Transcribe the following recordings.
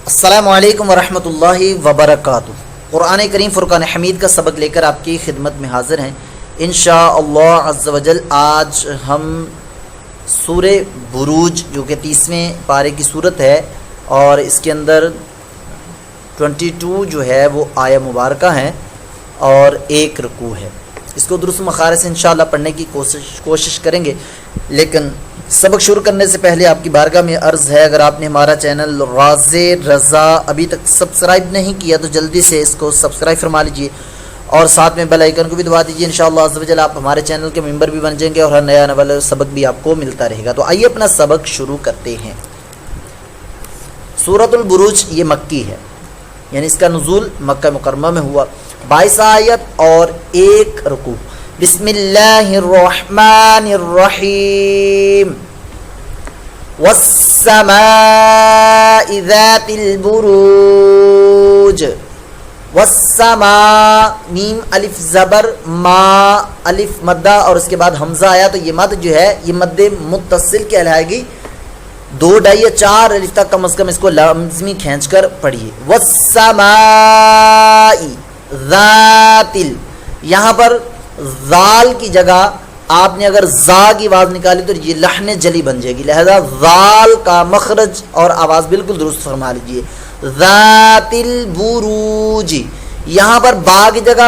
السلام علیکم ورحمۃ اللہ وبرکاتہ۔ قرآن کریم فرقان حمید کا سبق لے کر آپ کی خدمت میں حاضر ہیں انشاءاللہ عز و جل۔ آج ہم سورہ بروج جو کہ 30ویں پارے کی صورت ہے اور اس کے اندر 22 جو ہے وہ آیہ مبارکہ ہیں اور ایک رکوع ہے۔ اس کو درست مخارج سے انشاءاللہ پڑھنے کی کوشش کریں گے، لیکن سبق شروع کرنے سے پہلے آپ کی بارگاہ میں عرض ہے، اگر آپ نے ہمارا چینل راز رضا ابھی تک سبسکرائب نہیں کیا تو جلدی سے اس کو سبسکرائب فرما لیجئے اور ساتھ میں بیل آئیکن کو بھی دبا دیجئے۔ انشاءاللہ عز و جل آپ ہمارے چینل کے ممبر بھی بن جائیں گے اور ہر نیا نیا سبق بھی آپ کو ملتا رہے گا۔ تو آئیے اپنا سبق شروع کرتے ہیں۔ سورۃ البروج یہ مکی ہے، یعنی اس کا نزول مکہ مکرمہ میں ہوا۔ 22 آیت اور ایک رکوع۔ بسم اللہ الرحمن الرحیم۔ والسماء ذات البروج۔ والسماء میم الف زبر ما الف مدہ اور اس کے بعد حمزہ آیا تو یہ مد جو ہے یہ مد متصل کہلائے گی۔ 2 ڈھائی یا 4 الف تک کم از کم اس کو لازمی کھینچ کر پڑھیے۔ والسماء ذات یہاں پر ذال کی جگہ آپ نے اگر زا کی آواز نکالی تو یہ لحن جلی بن جائے گی، لہذا ذال کا مخرج اور آواز بالکل درست فرما لیجئے۔ ذات البروج، یہاں پر با کی جگہ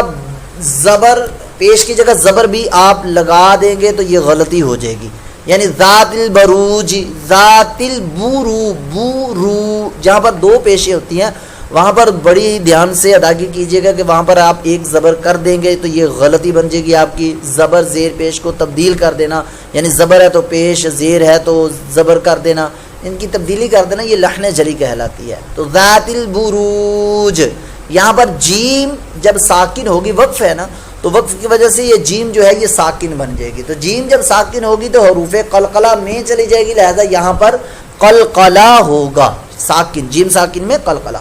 زبر، پیش کی جگہ زبر بھی آپ لگا دیں گے تو یہ غلطی ہو جائے گی، یعنی ذات البروج، ذات البرو بورو، جہاں پر 2 پیشیں ہوتی ہیں وہاں پر بڑی دھیان سے ادائیگی کیجیے گا کہ وہاں پر آپ ایک زبر کر دیں گے تو یہ غلطی بن جائے گی آپ کی۔ زبر زیر پیش کو تبدیل کر دینا، یعنی زبر ہے تو پیش، زیر ہے تو زبر کر دینا، ان کی تبدیلی کر دینا، یہ لحن جلی کہلاتی ہے۔ تو ذات البروج، یہاں پر جیم جب ساکن ہوگی، وقف ہے نا، تو وقف کی وجہ سے یہ جیم جو ہے یہ ساکن بن جائے گی، تو جیم جب ساکن ہوگی تو حروف قلقلہ میں چلی جائے گی، لہذا یہاں پر قلقلہ ہوگا، ساکن، جیم ساکن میں قلقلہ۔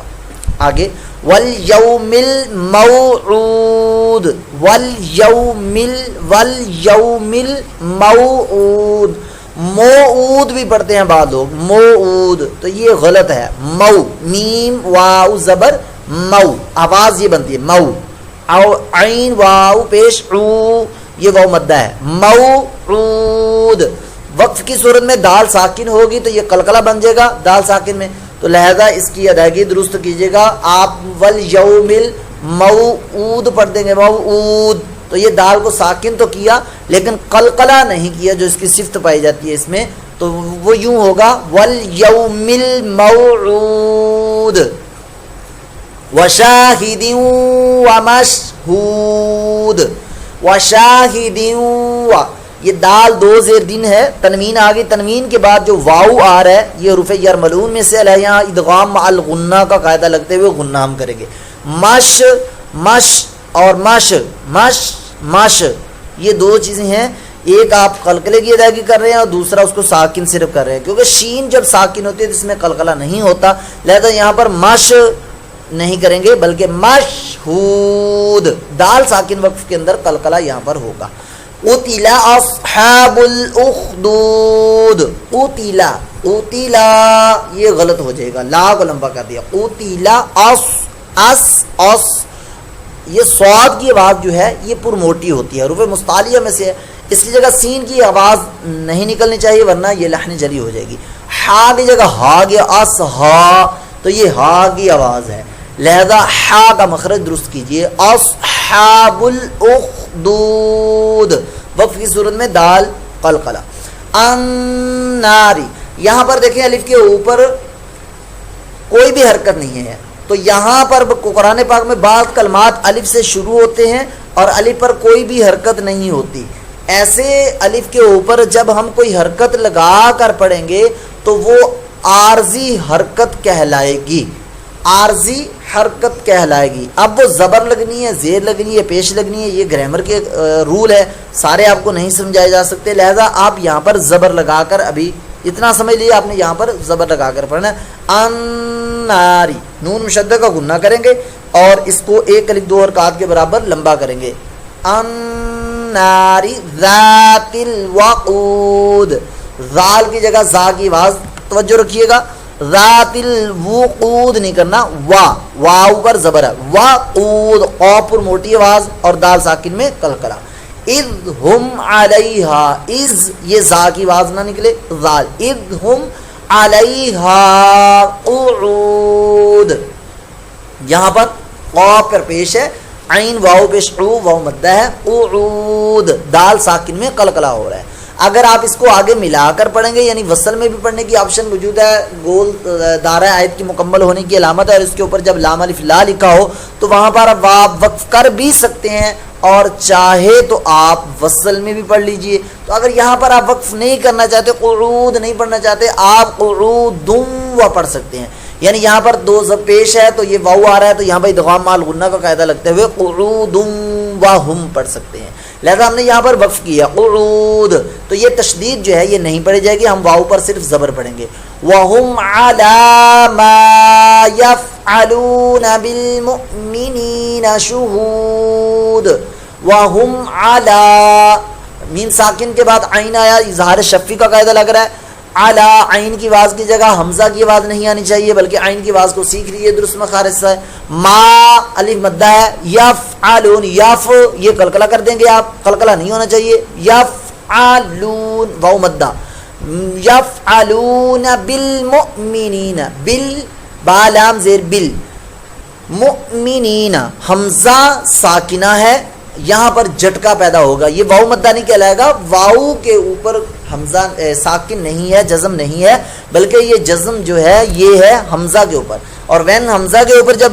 آگے والیوم الموعود، والیوم الموعود، موعود بھی پڑھتے ہیں بعض لوگ، موعود، تو یہ غلط ہے۔ مو میم واو زبر مو، آواز یہ بنتی ہے مو، او عین واو پیش او، یہ واو مدہ ہے، موعود۔ وقف کی صورت میں دال ساکن ہوگی تو یہ قلقلہ بن جائے گا دال ساکن میں، تو لہذا اس کی ادائیگی درست کیجیے گا۔ آپ والیوم الموعود پڑھ دیں گے، موعود، تو یہ دال کو ساکن تو کیا لیکن قلقلہ نہیں کیا جو اس کی صفت پائی جاتی ہے اس میں، تو وہ یوں ہوگا والیوم الموعود وشاہد ومشہود۔ وشاہد، یہ دال 2 زیر دن ہے، تنوین آگے، تنوین کے بعد جو واو آ رہا ہے یہ حروف یرملون میں سے ہے، یہاں ادغام مع الغنہ کا قاعدہ لگتے ہوئے غنہ ہم کریں گے۔ مش مش اور مش مش مش، یہ 2 چیزیں ہیں، ایک آپ قلقلے کی ادائیگی کر رہے ہیں اور دوسرا اس کو ساکن صرف کر رہے ہیں، کیونکہ شین جب ساکن ہوتی ہے تو اس میں قلقلہ نہیں ہوتا، لہذا یہاں پر مش نہیں کریں گے بلکہ مشہود، دال ساکن وقف کے اندر قلقلہ یہاں پر ہوگا۔ قتل اصحاب الاخدود، قتل، قتل یہ غلط ہو جائے گا، لا کو لمبا کر دیا، قتل اس، یہ صاد کی آواز جو ہے یہ پر موٹی ہوتی ہے، حروف مستعلیہ میں سے ہے، اس کی جگہ سین کی آواز نہیں نکلنی چاہیے ورنہ یہ لحن جلی ہو جائے گی۔ ہا کی جگہ ہا گیا، اس ہا، تو یہ ہا کی آواز ہے، لہذا ہا کا مخرج درست کیجئے۔ اصحاب الاخدود، وقف کی صورت میں دال قلقلہ۔ الناری، یہاں پر دیکھیں الف کے اوپر کوئی بھی حرکت نہیں ہے، تو یہاں پر قرآن پاک میں بعض کلمات الف سے شروع ہوتے ہیں اور الف پر کوئی بھی حرکت نہیں ہوتی، ایسے الف کے اوپر جب ہم کوئی حرکت لگا کر پڑھیں گے تو وہ عارضی حرکت کہلائے گی، عارضی حرکت کہلائے گی۔ اب وہ زبر لگنی ہے، زیر لگنی ہے، پیش لگنی ہے، یہ گرامر کے رول ہے، سارے آپ کو نہیں سمجھائے جا سکتے، لہذا آپ یہاں پر زبر لگا کر، ابھی اتنا سمجھ لیے آپ نے یہاں پر زبر لگا کر پڑھنا ہے۔ الناری، نون مشدہ کا غنہ کریں گے اور اس کو 1 الف 2 حرکات کے برابر لمبا کریں گے۔ الناری ذات الوقود، ذال کی جگہ زا کی آواز توجہ رکھیے گا، ذات الوقود نہیں کرنا، واو پر زبر ہے، وقود، قاف پر موٹی آواز اور دال ساکن میں قلقلہ. اذ ہم علیہا، اذ یہ زا کی آواز نہ نکلے، ذال، اذ ہم علیہا قعود. یہاں پر قاف پر پیش ہے، عین واو پیش، واو مدہ ہے، قعود، دال ساکن میں قلقلہ ہو رہا ہے. اگر آپ اس کو آگے ملا کر پڑھیں گے، یعنی وصل میں بھی پڑھنے کی آپشن موجود ہے، گول دائرہ آیت کی مکمل ہونے کی علامت ہے، اور اس کے اوپر جب لام الف لا لکھا ہو تو وہاں پر آپ وقف کر بھی سکتے ہیں، اور چاہے تو آپ وصل میں بھی پڑھ لیجئے. تو اگر یہاں پر آپ وقف نہیں کرنا چاہتے، قعود نہیں پڑھنا چاہتے، آپ قعودن و پڑھ سکتے ہیں. یعنی یہاں پر دو زب پیش ہے تو یہ واو آ رہا ہے، تو یہاں پر ادغام مع الغنہ کا قاعدہ لگتے ہوئے قعودن و ہم پڑھ سکتے ہیں. لہذا ہم نے یہاں پر وقف کیا قعود، تو یہ تشدید جو ہے یہ نہیں پڑھی جائے گی، ہم واو پر صرف زبر پڑھیں گے. وَهُمْ عَلَى مَا يَفْعَلُونَ بِالْمُؤْمِنِينَ شُهُودٌ. وَهُمْ عَلَى، میم ساکن کے بعد عین آیا، اظہار شفی کا قاعدہ لگ رہا ہے. علی، عین کی آواز کی جگہ حمزہ کی آواز نہیں آنی چاہیے، بلکہ عین کی آواز کو سیکھ لیجیے، درست مخارج سے. ما الف مدہ ہے، یفعلون، یف یہ قلقلہ کر دیں گے آپ، قلقلہ نہیں ہونا چاہیے. یفعلون واو مدہ، یفعلون بالمؤمنین، بال با لام زیر بال، مؤمنین حمزہ ساکنہ ہے، یہاں پر جھٹکا پیدا ہوگا، یہ واو مدہ نہیں کہلائے گا. واو کے اوپر حمزہ ساکن نہیں ہے، جزم نہیں ہے، بلکہ یہ جزم جو ہے یہ ہے حمزہ کے اوپر، اور وین حمزہ کے اوپر جب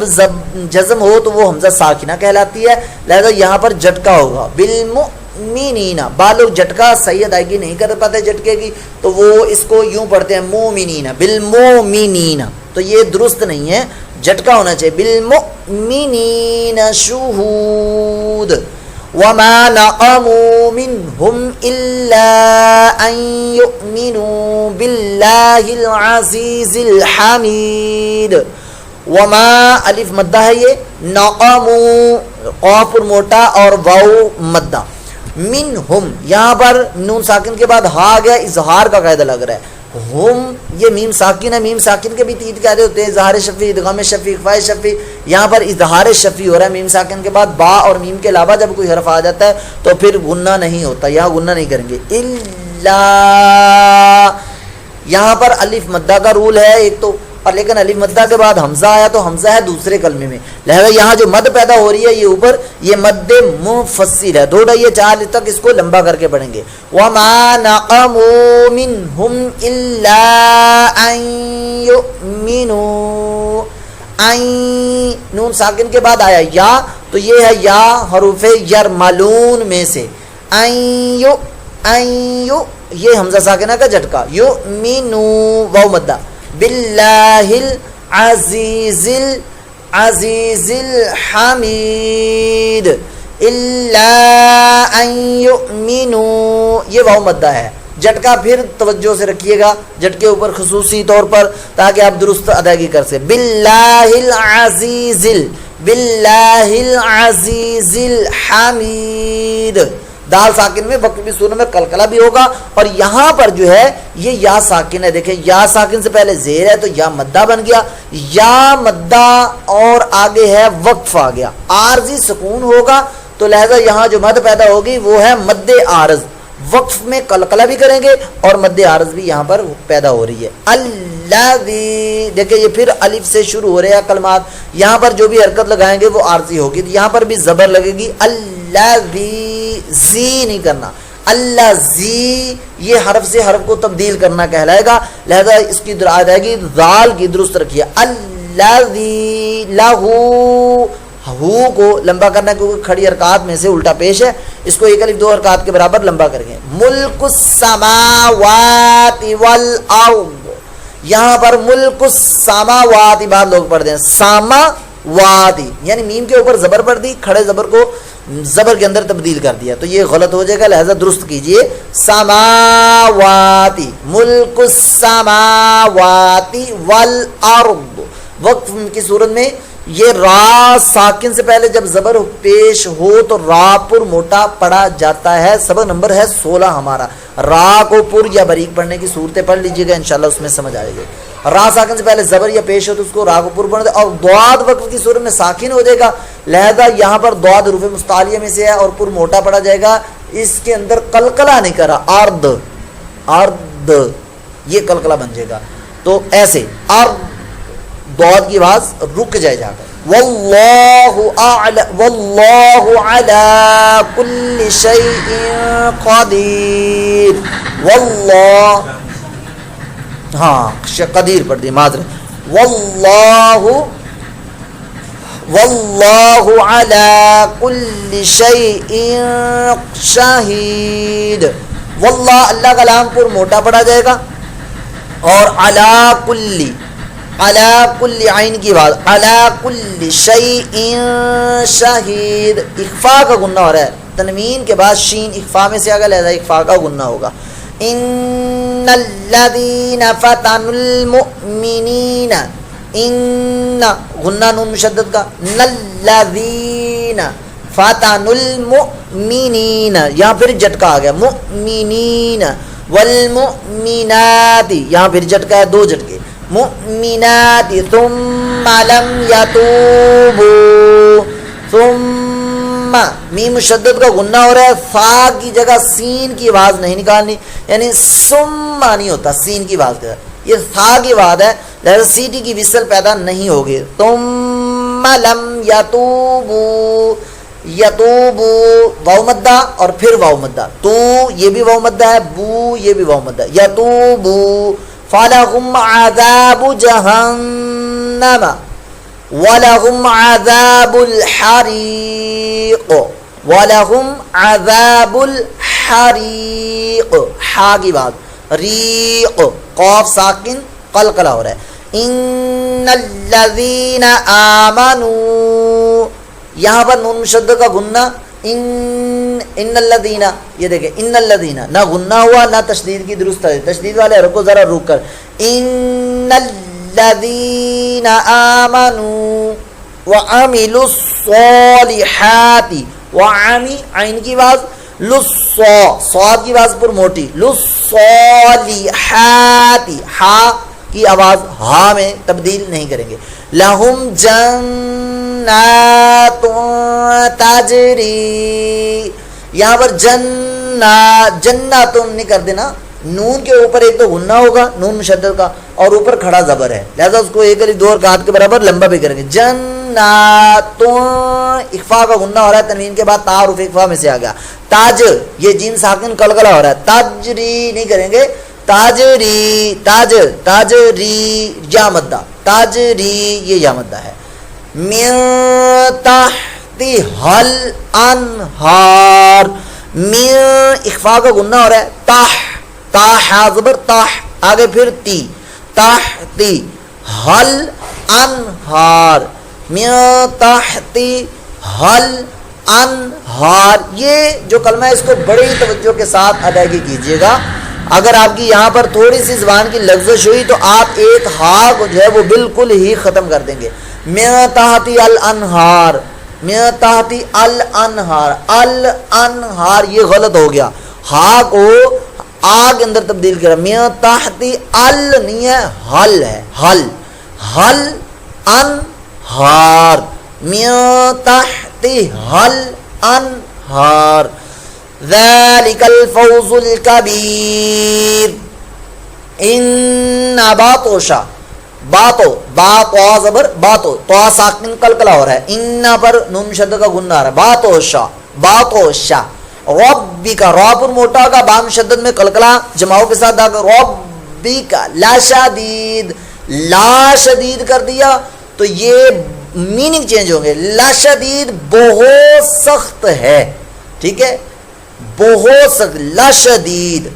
جزم ہو تو وہ حمزہ ساکنہ کہلاتی ہے. لہذا یہاں پر جھٹکا ہوگا. بالمؤمنین، بعض لوگ جھٹکا صحیح ادائیگی نہیں کر پاتے جھٹکے کی، تو وہ اس کو یوں پڑھتے ہیں مومنین، بالمؤمنین، تو یہ درست نہیں ہے، جھٹکا ہونا چاہیے. بالمؤمنین شہود. وما نقموا منهم إلا أن يؤمنوا بالله العزيز الحميد. وما الف مدہ ہے، یہ نقموا قاف پر موٹا اور واو مدہ. منہم یہاں پر نون ساکن کے بعد ہا گیا، اظہار کا قاعدہ لگ رہا ہے. ہم یہ میم ساکن ہے، میم ساکن کے بھی تین قاعدے ہوتے ہیں، اظہار شفی، ادغام شفی، اخفاء شفی. یہاں پر اظہار شفی ہو رہا ہے میم ساکن کے بعد. با اور میم کے علاوہ جب کوئی حرف آ جاتا ہے تو پھر غنہ نہیں ہوتا، یہاں غنہ نہیں کریں گے. الا، یہاں پر الف مدہ کا رول ہے ایک تو، اور لیکن الف مدہ کے بعد حمزہ آیا تو حمزہ ہے دوسرے کلمے میں، لہذا یہاں جو مد پیدا ہو رہی ہے یہ اوپر یہ مد منفصل ہے. تھوڑا یہ 4 تک اس کو لمبا کر کے پڑھیں گے. وما نقموا منهم الا ان يؤمنوا. نون ساکن کے بعد آیا یا، تو یہ ہے یا حروف یرملون میں سے. یہ حمزہ ساکنہ کا جھٹکا. یؤمنو واو مدہ. باللہ العزیز العزیز الحمید. الا ان یؤمنوا یہ واو مدہ ہے، جھٹکا پھر توجہ سے رکھیے گا، جھٹکے اوپر خصوصی طور پر تاکہ آپ درست ادائیگی کر سکیں. باللہ العزیز، باللہ العزیز الحمید. دال ساکن میں وقت بھی سورہ میں قلقلہ بھی ہوگا، اور یہاں پر جو ہے یہ یا ساکن ہے. دیکھیں یا ساکن سے پہلے زیر ہے تو یا مدہ بن گیا، یا مدہ اور آگے ہے وقف آ گیا، عارضی سکون ہوگا، تو لہذا یہاں جو مد پیدا ہوگی وہ ہے مد عارض. وقف میں قلقلہ بھی کریں گے اور مد عارض بھی یہاں پر پیدا ہو رہی ہے. الذی، دیکھیں یہ پھر الف سے شروع ہو رہے ہیں کلمات، یہاں پر جو بھی حرکت لگائیں گے وہ عارضی ہوگی، یہاں پر بھی زبر لگے گی. الذی، زی نہیں کرنا، الذی یہ حرف سے حرف کو تبدیل کرنا کہلائے گا، لہذا اس کی آئے گی ذال کی درست رکھیے. الذی لہو، ہو کو لمبا کرنا کیونکہ کھڑی حرکات میں سے الٹا پیش ہے، اس کو 1 الف 2 حرکات کے برابر لمبا کریں گے. ملک السماوات والارض، یہاں پر ملک السماوات بعد لوگ پڑھ دیں ساماوات، یعنی میم کے اوپر زبر پڑھ دی، کھڑے زبر کو زبر کے اندر تبدیل کر دیا، تو یہ غلط ہو جائے گا، لہذا درست کیجئے سماوات. ملک السماوات والارض. وقف کی صورت میں یہ را ساکن سے پہلے جب زبر پیش ہو تو را پر موٹا پڑھا جاتا ہے. سبق نمبر ہے 16 ہمارا. را کو پر یا باریک پڑھنے کی صورتیں پڑھ لیجئے گا، انشاءاللہ اس میں سمجھ آئے گا. را ساکن سے پہلے زبر یا پیش ہو تو اس کو را کو پر بنا دے, اور ضاد وقف کی صورت میں ساکن ہو جائے گا, لہذا یہاں پر ضاد حروف مستعلیہ میں سے ہے اور پر موٹا پڑا جائے گا, اس کے اندر قلقلہ نہیں کرا, ارد ارد یہ قلقلہ بن جائے گا. تو ایسے ضاد کی آواز رک جائے جا کر. واللہ علی کل شیء قدیر, واللہ ہاں قدیر پڑھ دی معذرت, واللہ علی کل شیء شہید. واللہ اللہ کا لام پر موٹا پڑا جائے گا, اور علی کل, علی کل عین کی بات, علی کل شیء شہید. اخفا کا گنہ ہو رہا ہے, تنوین کے بعد شین اخفا میں سے آگا, لہذا اخفا کا گنہ ہوگا. ان الذین فتنوا المؤمنین, ان غنہ نون مشدد کا, ان الذین فتنوا المؤمنین, یہاں پھر جھٹکا آ گیا, مؤمنین, والمؤمنات, یہاں پھر جھٹکا ہے, دو جھٹکے, مؤمنات, ثم لم یتوبوا, ثم میم مشدد کا غنہ ہو رہا ہے, فا کی جگہ سین کی آواز نہیں نکالنی, یعنی ثم نہیں ہوتا سین کی آواز کے ساتھ, یہ تھا کی آواز ہے, لہذا سی ٹی کی وصل پیدا نہیں ہوگی. ثم لم یتوبوا, یتوبو واو مدہ اور پھر واو مدہ, تو یہ بھی واو مدہ ہے, بو یہ بھی واو مدہ, یتوبو, فلہم عذاب جہنم, ولہم عذاب الحریق, ولہم عذاب الحریق, حا کی بات, ریق, قاف ساکن قلقلہ ہو رہا ہے. ان الذین آمنوا, یہاں پر نون مشدد کا غنہ, ان الذین, یہ دیکھیں ان الذین, نہ غنہ ہوا نہ تشدید کی درست ہے, تشدید والے حرف کو ذرا روک کر, ان الذین آمنوا وعملوا الصالحات, وعمی عین کی آواز, لصا, صاد کی آواز پر موٹی, للصالحات, ہا کی آواز ہا میں تبدیل نہیں کریں گے. لہم جنات تجری, یہاں پر جنات نہیں کر دینا, نون کے اوپر ایک تو غنہ ہوگا نون مشدد کا, اور اوپر کھڑا زبر ہے, لہذا اس کو ایک علی دو رکعت کے برابر لمبا بھی کریں گے. جنات, اخفا کا غنہ ہو رہا ہے, تنوین کے بعد تا حرف اخفا میں سے آ گیا. تاج, یہ جیم ساکن قلقلہ ہو رہا ہے, تجری نہیں کریں گے, تاجری, تاج, تاجری یا مدہ, تاجری یہ یا مدہ ہے. من تحتہا الانہار, من اخفا کا غنہ ہو رہا ہے, تاہ, تاہ زبر تاہ, آگے پھر تی, تحتی, ہل انہار, من تحتی ہل انہار. یہ جو کلمہ ہے اس کو بڑی توجہ کے ساتھ ادائیگی کیجیے گا. اگر آپ کی یہاں پر تھوڑی سی زبان کی لغزش ہوئی تو آپ ایک ہا کو جو ہے وہ بالکل ہی ختم کر دیں گے. من تحتی الانہار, من تحتی الانہار, الانہار یہ غلط ہو گیا, ہا کو آ کے اندر تبدیل کرا, من تحتی ال نہیں ہے, حل ہے, حل, حل انہار, من تحتی حل انہار. ذلك الفوز الكبير. ان باطوشا, باتو, با زبر باتو, تو ساکن قلقلہ ہو رہا ہے, ان پر نون مشدد کا غنہ آ رہا ہے, باطوشا, باطوشا. ربی کا را پر موٹا کا, با مشدد میں قلقلہ جماؤں کے ساتھ داخل, ربی کا, لا شدید, لا شدید کر دیا تو یہ میننگ چینج ہوں گے. لا شدید بہت سخت ہے, ٹھیک ہے, بہت سخت, لا شدید,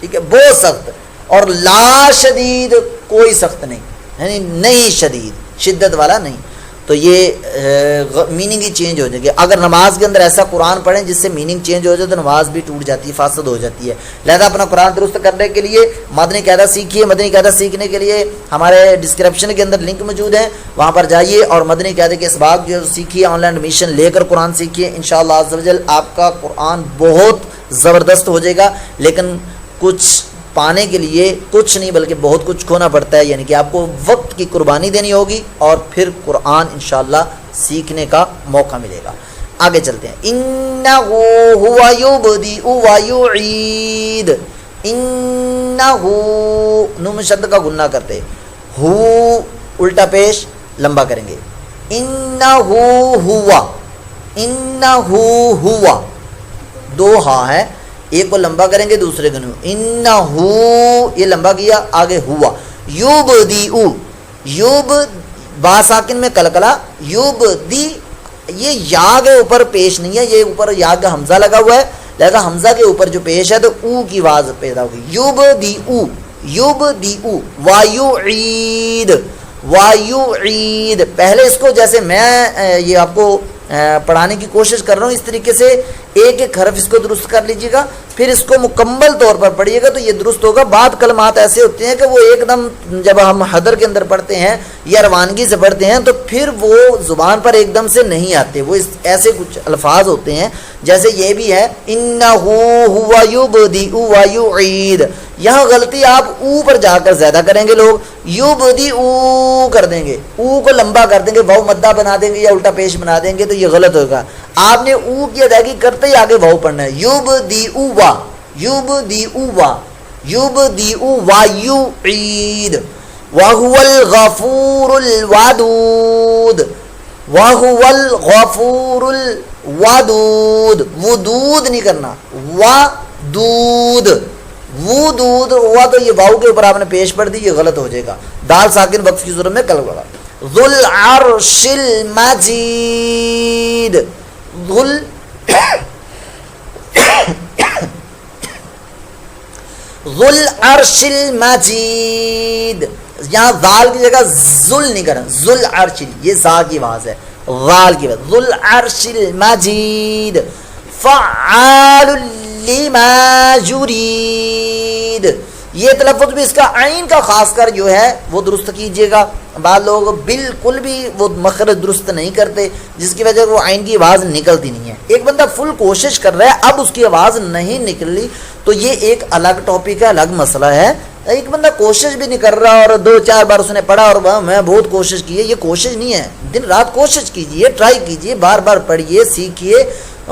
ٹھیک ہے, بہت سخت, اور لا شدید کوئی سخت نہیں, یعنی نہیں شدید, شدت والا نہیں. تو یہ میننگ ہی چینج ہو جائے گی. اگر نماز کے اندر ایسا قرآن پڑھیں جس سے میننگ چینج ہو جائے تو نماز بھی ٹوٹ جاتی ہے, فاسد ہو جاتی ہے. لہذا اپنا قرآن درست کرنے کے لیے مدنی قاعدہ سیکھیے. مدنی قاعدہ سیکھنے کے لیے ہمارے ڈسکرپشن کے اندر لنک موجود ہے, وہاں پر جائیے اور مدنی قاعدے کے اسباق جو سیکھیے, آن لائن ایڈمیشن لے کر قرآن سیکھیے. انشاءاللہ عز و جل آپ کا قرآن بہت زبردست ہو جائے گا. لیکن کچھ پانے کے لیے کچھ نہیں بلکہ بہت کچھ کھونا پڑتا ہے، یعنی کہ آپ کو وقت کی قربانی دینی ہوگی اور پھر قرآن انشاءاللہ سیکھنے کا موقع ملے گا۔ آگے چلتے ہیں۔ انہ ہوا یبدئ و یعید، انہ نون شد کا گنہ کرتے، ہو الٹا پیش لمبا کریں گے، انہ ہوا، انہ ہوا، دو ہا ہے، ایک کو لمبا کریں گے دوسرے کو انہ یہ لمبا کیا، آگے ہوا، یبدئ، یوب با ساکن میں کلکلا، یبدئ یہ یا کے اوپر پیش نہیں ہے، یہ اوپر یا کا حمزہ لگا ہوا ہے، لہذا حمزہ کے اوپر جو پیش ہے تو او کی آواز پیدا ہوگی، یبدئ، یبدئ ویعید، ویعید۔ پہلے اس کو جیسے میں یہ آپ کو پڑھانے کی کوشش کر رہا ہوں، اس طریقے سے ایک ایک حرف اس کو درست کر لیجیے گا، پھر اس کو مکمل طور پر پڑھیے گا تو یہ درست ہوگا۔ بعض کلمات ایسے ہوتے ہیں کہ وہ ایک دم جب ہم حدر کے اندر پڑھتے ہیں یا روانگی سے پڑھتے ہیں تو پھر وہ زبان پر ایک دم سے نہیں آتے، وہ ایسے کچھ الفاظ ہوتے ہیں، جیسے یہ بھی ہے انہ ہوا یبدئ ویعید، یہاں غلطی آپ او پر جا کر زیادہ کریں گے، لوگ یبدئ کر دیں گے، او کو لمبا کر دیں گے، واو مدہ بنا دیں گے یا الٹا پیش بنا دیں گے تو یہ غلط ہوگا۔ آپ نے او کی ادائیگی کرتے ہی آگے واو پڑھنا ہے، یبدئ وا، یبدئ وا، یبدئ ویعید، وہو الغفور الودود، وہو الغفور الودود، ودود نہیں کرنا، ودود، ودود ہوا تو یہ واو کے اوپر آپ نے پیش پڑھ دی، یہ غلط ہو جائے گا، دال ساکن وقف کی صورت میں کل ہوگا۔ ذو العرش المجید، ذو العرش المجید، یہاں ذال کی جگہ ذل نہیں کرنا، ذو العرش، یہ زا کی آواز ہے، ذال کی آواز، ذو العرش المجید، فعال لما یرید، یہ تلفظ بھی اس کا عین کا خاص کر جو ہے وہ درست کیجئے گا۔ بعض لوگ بالکل بھی وہ مخرج درست نہیں کرتے جس کی وجہ سے وہ عین کی آواز نکلتی نہیں ہے۔ ایک بندہ فل کوشش کر رہا ہے اب اس کی آواز نہیں نکلی تو یہ ایک الگ ٹاپک ہے، الگ مسئلہ ہے۔ ایک بندہ کوشش بھی نہیں کر رہا اور دو چار بار اس نے پڑھا اور میں بہت کوشش کی ہے، یہ کوشش نہیں ہے، دن رات کوشش کیجئے، ٹرائی کیجئے، بار بار پڑھیے، سیکھیے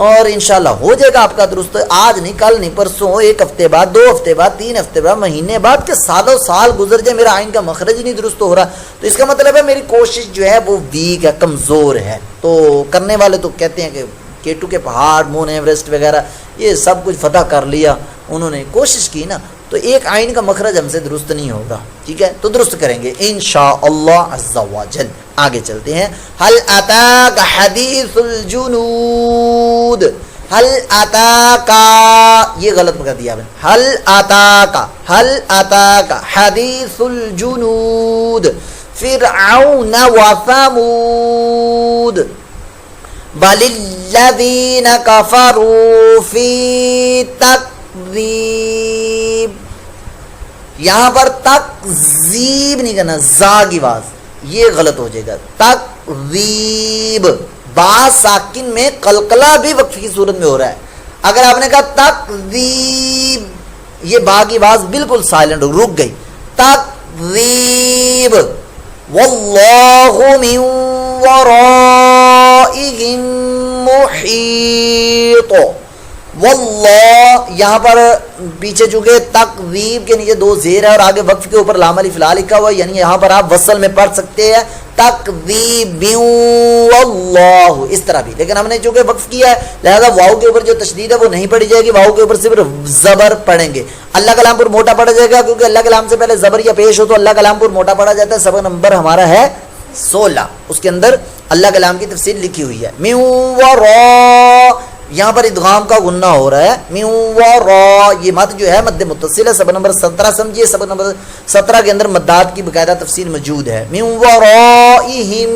اور انشاءاللہ ہو جائے گا آپ کا درست۔ آج نہیں، کل نہیں، پرسوں، ایک ہفتے بعد، 2 ہفتے بعد، 3 ہفتے بعد، مہینے بعد، کہ سالوں سال گزر جائے میرا عین کا مخرج نہیں درست ہو رہا تو اس کا مطلب ہے میری کوشش جو ہے وہ ویک ہے، کمزور ہے۔ تو کرنے والے تو کہتے ہیں کہ K2 کے پہاڑ، مون ایوریسٹ وغیرہ یہ سب کچھ فتح کر لیا، انہوں نے کوشش کی نا، تو ایک عین کا مخرج ہم سے درست نہیں ہوگا، ٹھیک ہے، تو درست کریں گے انشاءاللہ عز و جل۔ آگے چلتے ہیں۔ هل اتاک حدیث الجنود، هل اتاک، یہ غلط کر دیا میں، هل اتاک، هل اتاک حدیث الجنود فرعون وثمود بل الذین کفروا فی تکذیب، یہاں پر تکذیب نہیں کرنا، زا کی آواز، یہ غلط ہو جائے گا، تکذیب، با ساکن میں قلقلہ بھی وقف کی صورت میں ہو رہا ہے۔ اگر آپ نے کہا تکذیب، یہ با کی آواز بالکل سائلنٹ ہو، رک گئی، تکذیب، واللہ من ورائہم محیط، واللہ یہاں پر پیچھے چونکہ تکذیب کے نیچے 2 زیر ہے اور آگے وقف کے اوپر لام الف لا لکھا ہوا ہے، یعنی یہاں پر آپ وصل میں پڑھ سکتے ہیں تکذیب واللہ، اس طرح بھی، لیکن ہم نے چونکہ وقف کیا ہے لہذا واو کے اوپر جو تشدید ہے وہ نہیں پڑھی جائے گی، واو کے اوپر صرف زبر پڑھیں گے۔ اللہ کلام پر موٹا پڑھا جائے گا کیونکہ اللہ کلام سے پہلے زبر یا پیش ہو تو اللہ کلام پر موٹا پڑھا جاتا ہے۔ سبق نمبر ہمارا ہے 16، اس کے اندر اللہ کلام کی تفسیر لکھی ہوئی ہے۔ من ورا، یہاں پر ادغام کا غنہ ہو رہا ہے، من ورا، یہ مد جو ہے مد متصل ہے۔ سبق نمبر 17 سمجھیے، سبق نمبر 17 کے اندر مدات کی باقاعدہ تفسیر موجود ہے۔ من ورائہم،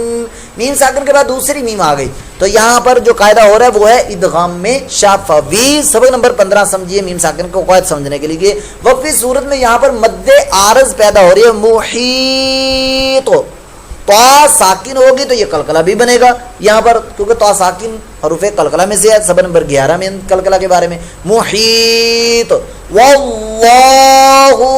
میم ساکن کے بعد دوسری میم آ گئی تو یہاں پر جو قاعدہ ہو رہا ہے وہ ہے ادغام میں شفوی۔ سبق نمبر 15 سمجھیے میم ساکن کو قواعد سمجھنے کے لیے۔ وقفی صورت میں یہاں پر مد عارض پیدا ہو رہی ہے، محیط، تو ساکن ہوگی تو یہ قلقلہ بھی بنے گا یہاں پر کیونکہ تو ساکن حروف قلقلہ میں سے ہے۔ سبق نمبر 11 میں قلقلہ کے بارے میں، محیط، واللہ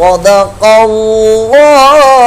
صدق اللہ